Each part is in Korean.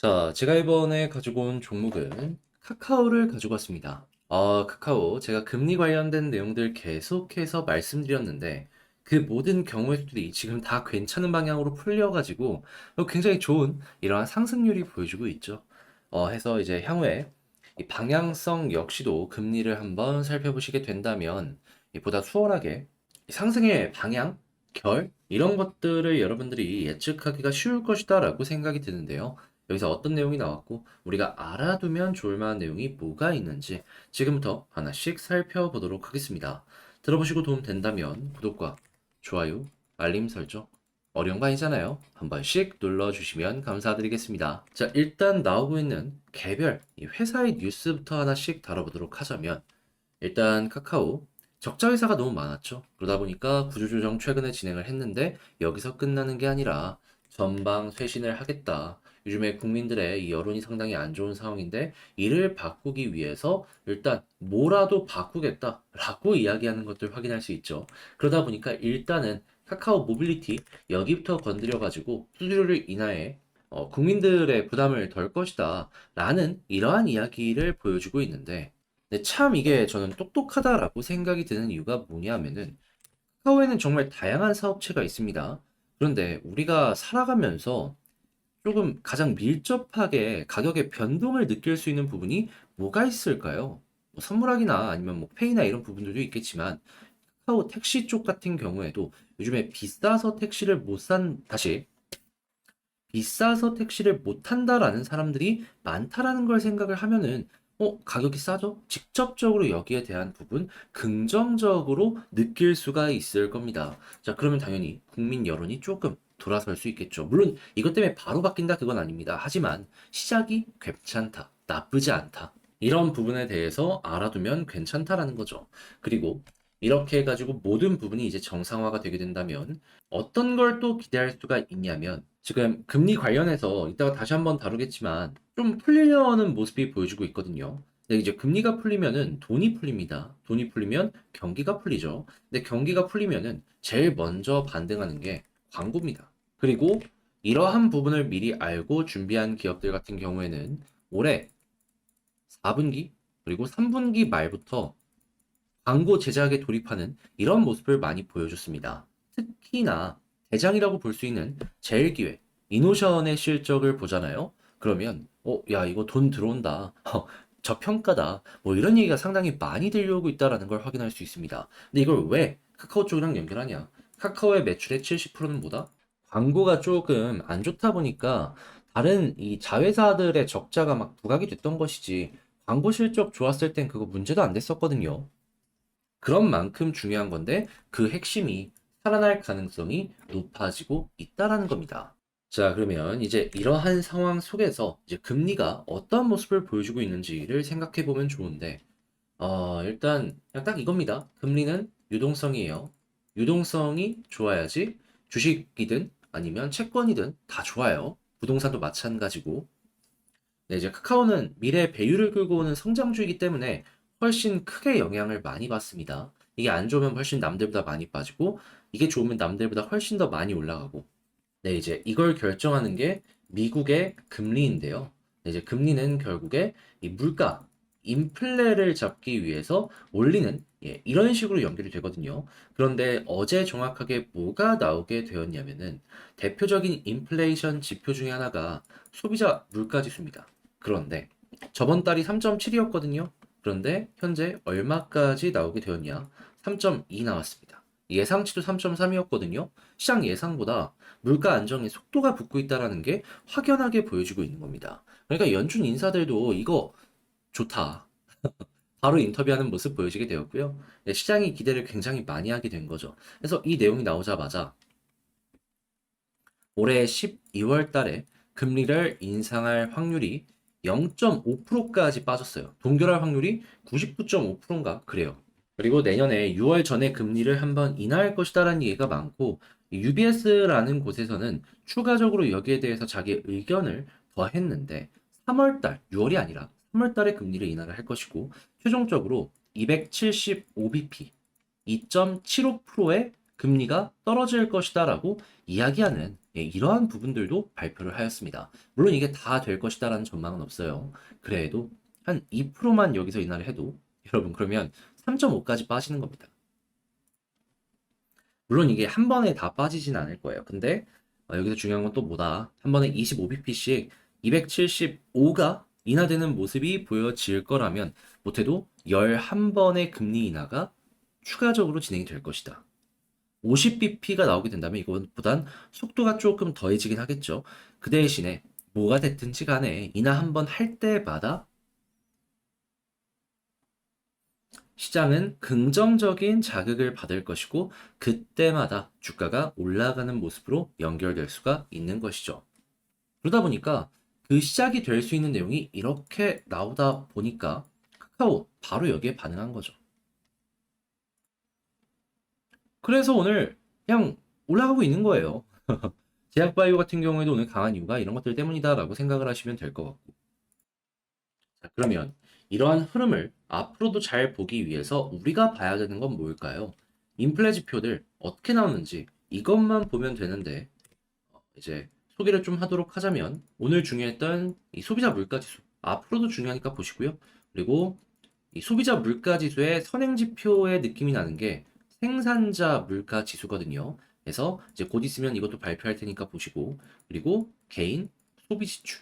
자, 제가 이번에 가지고 온 종목은 카카오를 가지고 왔습니다. 카카오, 제가 금리 관련된 내용들 계속해서 말씀드렸는데, 그 모든 경우들이 지금 다 괜찮은 방향으로 풀려가지고, 굉장히 좋은 이러한 상승률이 보여주고 있죠. 해서 이제 향후에 이 방향성 역시도 금리를 한번 살펴보시게 된다면, 보다 수월하게 이 상승의 방향, 결, 이런 것들을 여러분들이 예측하기가 쉬울 것이다라고 생각이 드는데요. 여기서 어떤 내용이 나왔고 우리가 알아두면 좋을 만한 내용이 뭐가 있는지 지금부터 하나씩 살펴보도록 하겠습니다. 들어보시고 도움 된다면 구독과 좋아요, 알림 설정 어려운 거 아니잖아요. 한 번씩 눌러주시면 감사드리겠습니다. 자, 일단 나오고 있는 개별 이 회사의 뉴스부터 하나씩 다뤄보도록 하자면 일단 카카오 적자 회사가 너무 많았죠. 그러다 보니까 구조조정 최근에 진행을 했는데 여기서 끝나는 게 아니라 전방 쇄신을 하겠다. 요즘에 국민들의 이 여론이 상당히 안 좋은 상황인데 이를 바꾸기 위해서 일단 뭐라도 바꾸겠다라고 이야기하는 것들 확인할 수 있죠. 그러다 보니까 일단은 카카오 모빌리티 여기부터 건드려 가지고 수수료를 인하해 국민들의 부담을 덜 것이다 라는 이러한 이야기를 보여주고 있는데 근데 참 이게 저는 똑똑하다라고 생각이 드는 이유가 뭐냐면은 카카오에는 정말 다양한 사업체가 있습니다. 그런데 우리가 살아가면서 조금 가장 밀접하게 가격의 변동을 느낄 수 있는 부분이 뭐가 있을까요? 뭐 선물하기나 아니면 뭐 페이나 이런 부분들도 있겠지만 카카오 택시 쪽 같은 경우에도 요즘에 비싸서 택시를 못 탄다라는 사람들이 많다라는 걸 생각을 하면은 가격이 싸죠? 직접적으로 여기에 대한 부분 긍정적으로 느낄 수가 있을 겁니다. 자, 그러면 당연히 국민 여론이 조금 돌아설 수 있겠죠. 물론 이것 때문에 바로 바뀐다 그건 아닙니다. 하지만 시작이 괜찮다, 나쁘지 않다. 이런 부분에 대해서 알아두면 괜찮다라는 거죠. 그리고 이렇게 해가지고 모든 부분이 이제 정상화가 되게 된다면 어떤 걸 또 기대할 수가 있냐면 지금 금리 관련해서 이따가 다시 한번 다루겠지만 좀 풀리려는 모습이 보여주고 있거든요. 근데 이제 금리가 풀리면은 돈이 풀립니다. 돈이 풀리면 경기가 풀리죠. 근데 경기가 풀리면은 제일 먼저 반등하는 게 광고입니다. 그리고 이러한 부분을 미리 알고 준비한 기업들 같은 경우에는 올해 4분기 그리고 3분기 말부터 광고 제작에 돌입하는 이런 모습을 많이 보여줬습니다. 특히나 대장이라고 볼 수 있는 제일기획, 이노션의 실적을 보잖아요. 그러면 야, 이거 돈 들어온다. 저평가다. 뭐 이런 얘기가 상당히 많이 들려오고 있다라는 걸 확인할 수 있습니다. 근데 이걸 왜 카카오 쪽이랑 연결하냐? 카카오의 매출의 70%는 뭐다? 광고가 조금 안 좋다 보니까 다른 이 자회사들의 적자가 막 부각이 됐던 것이지 광고 실적 좋았을 땐 그거 문제도 안 됐었거든요. 그런 만큼 중요한 건데 그 핵심이 살아날 가능성이 높아지고 있다라는 겁니다. 자, 그러면 이제 이러한 상황 속에서 이제 금리가 어떤 모습을 보여주고 있는지를 생각해 보면 좋은데, 일단 그냥 딱 이겁니다. 금리는 유동성이에요. 유동성이 좋아야지 주식이든 아니면 채권이든 다 좋아요. 부동산도 마찬가지고. 네, 이제 카카오는 미래 배율을 끌고 오는 성장주이기 때문에 훨씬 크게 영향을 많이 받습니다. 이게 안 좋으면 훨씬 남들보다 많이 빠지고, 이게 좋으면 남들보다 훨씬 더 많이 올라가고. 네, 이제 이걸 결정하는 게 미국의 금리인데요. 네, 이제 금리는 결국에 이 물가, 인플레를 잡기 위해서 올리는 이런 식으로 연결이 되거든요. 그런데 어제 정확하게 뭐가 나오게 되었냐면은 대표적인 인플레이션 지표 중에 하나가 소비자 물가 지수입니다. 그런데 저번 달이 3.7이었거든요. 그런데 현재 얼마까지 나오게 되었냐? 3.2 나왔습니다. 예상치도 3.3이었거든요. 시장 예상보다 물가 안정에 속도가 붙고 있다라는 게 확연하게 보여지고 있는 겁니다. 그러니까 연준 인사들도 이거 좋다. 바로 인터뷰하는 모습 보여지게 되었고요. 네, 시장이 기대를 굉장히 많이 하게 된 거죠. 그래서 이 내용이 나오자마자 올해 12월 달에 금리를 인상할 확률이 0.5%까지 빠졌어요. 동결할 확률이 99.5%인가 그래요. 그리고 내년에 6월 전에 금리를 한번 인하할 것이다라는 얘기가 많고 UBS라는 곳에서는 추가적으로 여기에 대해서 자기의 의견을 더했는데 3월 달, 6월이 아니라 3월 달에 금리를 인하를 할 것이고 최종적으로 275bp, 2.75%의 금리가 떨어질 것이다라고 이야기하는 예, 이러한 부분들도 발표를 하였습니다. 물론 이게 다 될 것이다라는 전망은 없어요. 그래도 한 2%만 여기서 인하를 해도 여러분 그러면 3.5까지 빠지는 겁니다. 물론 이게 한 번에 다 빠지진 않을 거예요. 근데 여기서 중요한 건 또 뭐다? 한 번에 25bp씩 275가 인하되는 모습이 보여질 거라면 못해도 11번의 금리 인하가 추가적으로 진행이 될 것이다. 50bp가 나오게 된다면 이것보단 속도가 조금 더해지긴 하겠죠. 그 대신에 뭐가 됐든지 간에 인하 한 번 할 때마다 시장은 긍정적인 자극을 받을 것이고 그때마다 주가가 올라가는 모습으로 연결될 수가 있는 것이죠. 그러다 보니까 그 시작이 될 수 있는 내용이 이렇게 나오다 보니까 카카오 바로 여기에 반응한 거죠. 그래서 오늘 그냥 올라가고 있는 거예요. 제약바이오 같은 경우에도 오늘 강한 이유가 이런 것들 때문이다라고 생각을 하시면 될 것 같고. 자, 그러면 이러한 흐름을 앞으로도 잘 보기 위해서 우리가 봐야 되는 건 뭘까요? 인플레 지표들 어떻게 나오는지 이것만 보면 되는데 이제 소개를 좀 하도록 하자면 오늘 중요했던 이 소비자 물가 지수 앞으로도 중요하니까 보시고요. 그리고 이 소비자 물가 지수의 선행 지표의 느낌이 나는 게 생산자 물가 지수거든요. 그래서 이제 곧 있으면 이것도 발표할 테니까 보시고 그리고 개인 소비 지출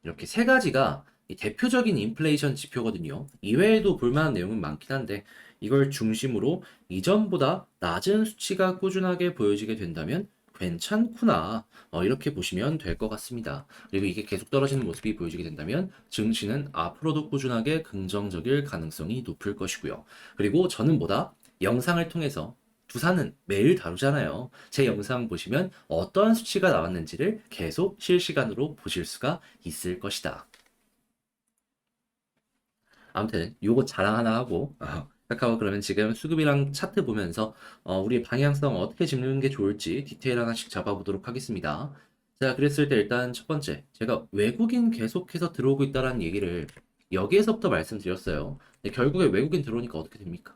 이렇게 세 가지가 이 대표적인 인플레이션 지표거든요. 이외에도 볼만한 내용은 많긴 한데 이걸 중심으로 이전보다 낮은 수치가 꾸준하게 보여지게 된다면 괜찮구나. 이렇게 보시면 될 것 같습니다. 그리고 이게 계속 떨어지는 모습이 보여지게 된다면 증시는 앞으로도 꾸준하게 긍정적일 가능성이 높을 것이고요. 그리고 저는 뭐다? 영상을 통해서 두산은 매일 다루잖아요. 제 영상 보시면 어떤 수치가 나왔는지를 계속 실시간으로 보실 수가 있을 것이다. 아무튼 요거 자랑 하나 하고 카카오 그러면 지금 수급이랑 차트 보면서 우리 방향성 어떻게 짚는 게 좋을지 디테일 하나씩 잡아보도록 하겠습니다. 자, 그랬을 때 일단 첫 번째 제가 외국인 계속해서 들어오고 있다는 얘기를 여기에서부터 말씀드렸어요. 근데 결국에 외국인 들어오니까 어떻게 됩니까?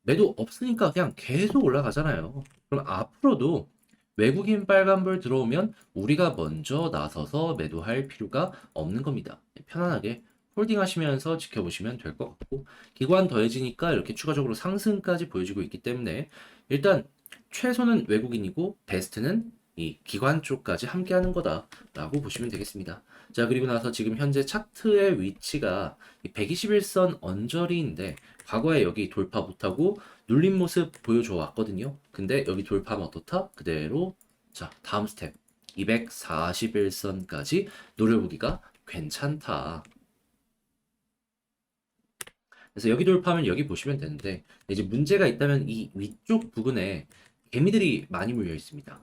매도 없으니까 그냥 계속 올라가잖아요. 그럼 앞으로도 외국인 빨간불 들어오면 우리가 먼저 나서서 매도할 필요가 없는 겁니다. 편안하게 홀딩 하시면서 지켜보시면 될 것 같고 기관 더해지니까 이렇게 추가적으로 상승까지 보여지고 있기 때문에 일단 최소는 외국인이고 베스트는 이 기관 쪽까지 함께 하는 거다라고 보시면 되겠습니다. 자, 그리고 나서 지금 현재 차트의 위치가 121선 언저리인데 과거에 여기 돌파 못하고 눌린 모습 보여줘 왔거든요. 근데 여기 돌파하면 어떻다? 그대로 자, 다음 스텝 241선까지 노려보기가 괜찮다. 그래서 여기 돌파하면 여기 보시면 되는데 이제 문제가 있다면 이 위쪽 부근에 개미들이 많이 물려 있습니다.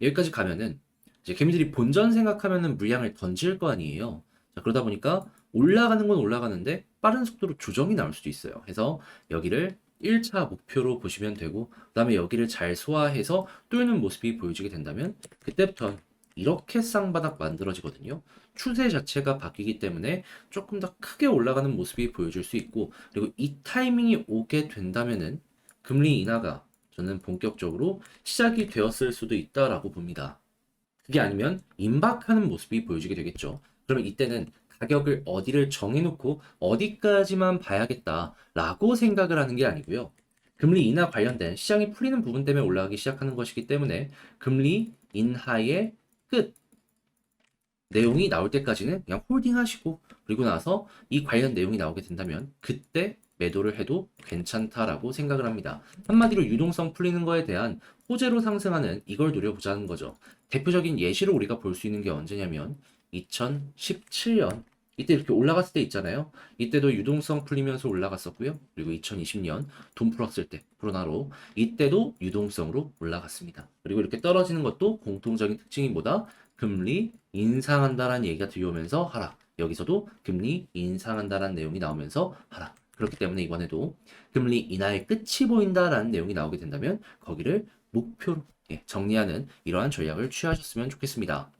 여기까지 가면은 이제 개미들이 본전 생각하면은 물량을 던질 거 아니에요. 자, 그러다 보니까 올라가는 건 올라가는데 빠른 속도로 조정이 나올 수도 있어요. 그래서 여기를 1차 목표로 보시면 되고 그다음에 여기를 잘 소화해서 뚫는 모습이 보여지게 된다면 그때부터 이렇게 쌍바닥 만들어지거든요. 추세 자체가 바뀌기 때문에 조금 더 크게 올라가는 모습이 보여질 수 있고 그리고 이 타이밍이 오게 된다면은 금리 인하가 저는 본격적으로 시작이 되었을 수도 있다라고 봅니다. 그게 아니면 임박하는 모습이 보여지게 되겠죠. 그러면 이때는 가격을 어디를 정해놓고 어디까지만 봐야겠다라고 생각을 하는 게 아니고요. 금리 인하 관련된 시장이 풀리는 부분 때문에 올라가기 시작하는 것이기 때문에 금리 인하의 끝 내용이 나올 때까지는 그냥 홀딩 하시고 그리고 나서 이 관련 내용이 나오게 된다면 그때 매도를 해도 괜찮다라고 생각을 합니다. 한마디로 유동성 풀리는 거에 대한 호재로 상승하는 이걸 노려보자는 거죠. 대표적인 예시로 우리가 볼 수 있는 게 언제냐면 2017년 이때 이렇게 올라갔을 때 있잖아요. 이때도 유동성 풀리면서 올라갔었고요. 그리고 2020년 돈 풀었을 때 코로나로 이때도 유동성으로 올라갔습니다. 그리고 이렇게 떨어지는 것도 공통적인 특징이 뭐다? 금리 인상한다라는 얘기가 들려오면서 하락. 여기서도 금리 인상한다라는 내용이 나오면서 하락. 그렇기 때문에 이번에도 금리 인하의 끝이 보인다라는 내용이 나오게 된다면 거기를 목표로 정리하는 이러한 전략을 취하셨으면 좋겠습니다.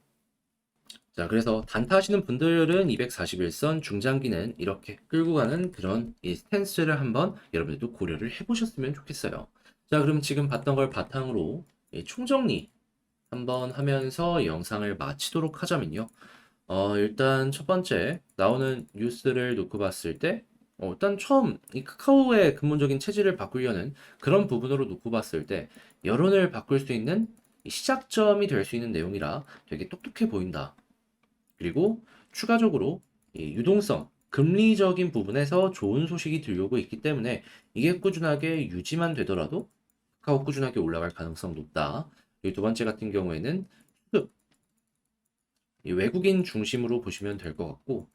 자, 그래서 단타 하시는 분들은 241선 중장기는 이렇게 끌고 가는 그런 이 스탠스를 한번 여러분들도 고려를 해보셨으면 좋겠어요. 자, 그럼 지금 봤던 걸 바탕으로 총정리 한번 하면서 영상을 마치도록 하자면요. 일단 첫 번째 나오는 뉴스를 놓고 봤을 때, 일단 처음 이 카카오의 근본적인 체질을 바꾸려는 그런 부분으로 놓고 봤을 때, 여론을 바꿀 수 있는 이 시작점이 될 수 있는 내용이라 되게 똑똑해 보인다. 그리고 추가적으로 이 유동성, 금리적인 부분에서 좋은 소식이 들려오고 있기 때문에 이게 꾸준하게 유지만 되더라도 카카오 꾸준하게 올라갈 가능성 높다. 그리고 두 번째 같은 경우에는 수급, 이 외국인 중심으로 보시면 될 것 같고,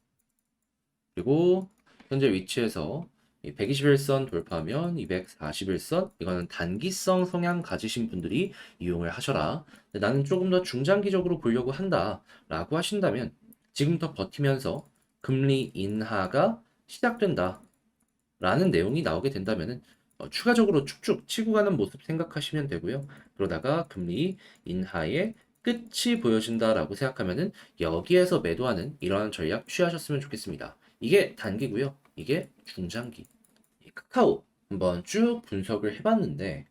그리고 현재 위치에서 121선 돌파하면 241선, 이거는 단기성 성향 가지신 분들이 이용을 하셔라. 근데 나는 조금 더 중장기적으로 보려고 한다라고 하신다면 지금부터 버티면서 금리 인하가 시작된다라는 내용이 나오게 된다면은 추가적으로 축축 치고 가는 모습 생각하시면 되고요. 그러다가 금리 인하의 끝이 보여진다라고 생각하면은 여기에서 매도하는 이러한 전략 취하셨으면 좋겠습니다. 이게 단기고요. 이게 중장기. 이 카카오 한번 쭉 분석을 해봤는데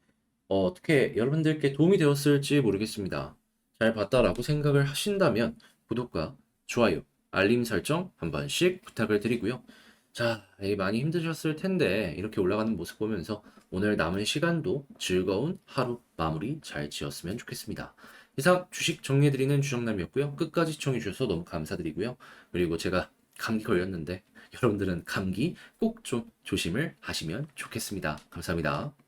어떻게 여러분들께 도움이 되었을지 모르겠습니다. 잘 봤다라고 생각을 하신다면 구독과 좋아요, 알림 설정 한 번씩 부탁을 드리고요. 자, 많이 힘드셨을 텐데 이렇게 올라가는 모습 보면서 오늘 남은 시간도 즐거운 하루 마무리 잘 지었으면 좋겠습니다. 이상 주식 정리해드리는 주정남이었고요. 끝까지 시청해주셔서 너무 감사드리고요. 그리고 제가 감기 걸렸는데 여러분들은 감기 꼭 좀 조심을 하시면 좋겠습니다. 감사합니다.